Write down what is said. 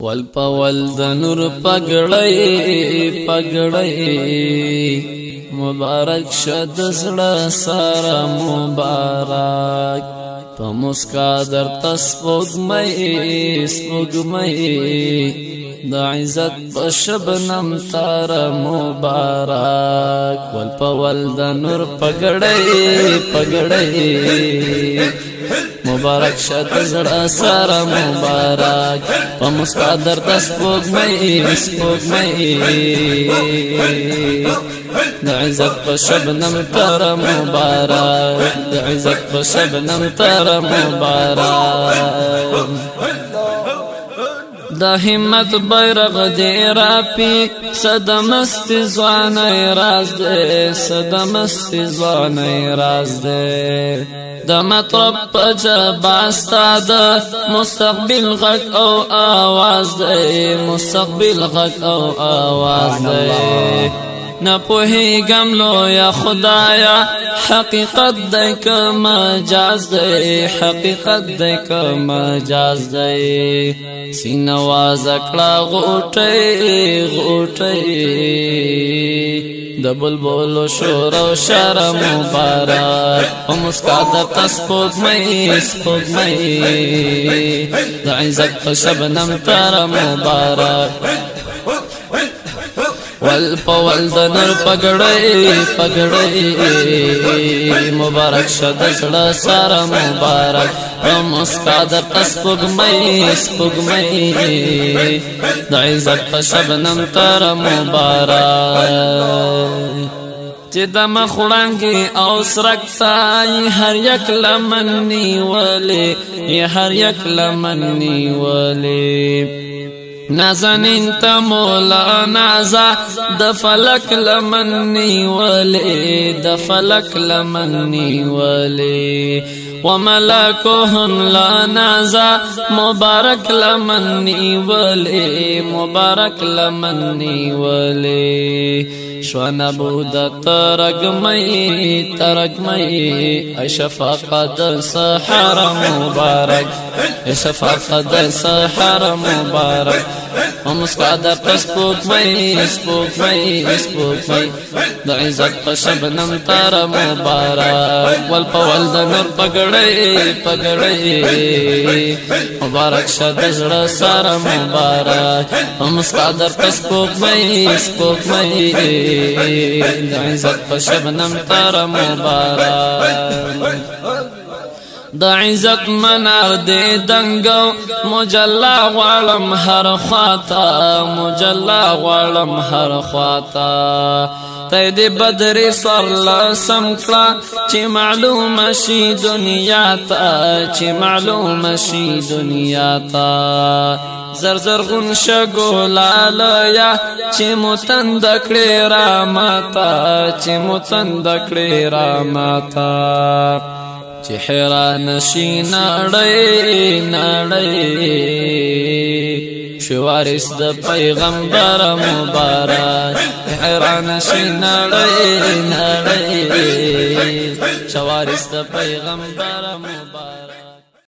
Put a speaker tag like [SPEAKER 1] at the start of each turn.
[SPEAKER 1] والپول د نور پګړی مبارک شد زړه سره مبارک په مسکا در سپوږمۍ د عزت په شبنم تار مبارک والپول د نور پګړی مبارک شد زړه سره مبارک په مسکا در سپوږمۍ د عزت په شبنم تر مبارک د عزت په شبنم تر مبارک د همت بیرغ دی راپی صدمست ځواني راز دی د مطرب په جبا ستا د مستقبل غږ او آواز دی نه پوهېږم لویه خدایا حقیقت دی که مجاز دی سینه وازه کړه غوټۍ د بلبلو شور او شر مبارک په مسکا درته سپوږمۍ د عزت په شبنم تر مبارک والپول د نور پګړی مبارک شد زړه سره مبارک په مسکا درته سپوږمۍ د عزت په شبنم تر مبارک چې د مخ وړانګې او سرک ته هر یک لمن نیولې نازنین تا مولا نازا د فلک لمن نیولې وملکهن لا نازا مبارک لمن نیولې شوان بود ترگمئی شفاقت سحر مبارک ومسکا در سپوږمۍ د عزت په شبنم تر مبارک والپول د نور پګړی مبارک شد زړه سره مبارک ومسکا در سپوږمۍ د عزت په شبنم تر مبارک د عزت منار دې دنګو مجلا غړم هر خواتا ته دې بدر سر لسم کړه چې معلوم شي دنیا ته زر غون شګولاله چې متند کړې را ماتا چې حیران شي نړۍ شوارث د پیغمبر مبارک حیران شي نړۍ شوارث د پیغمبر مبارک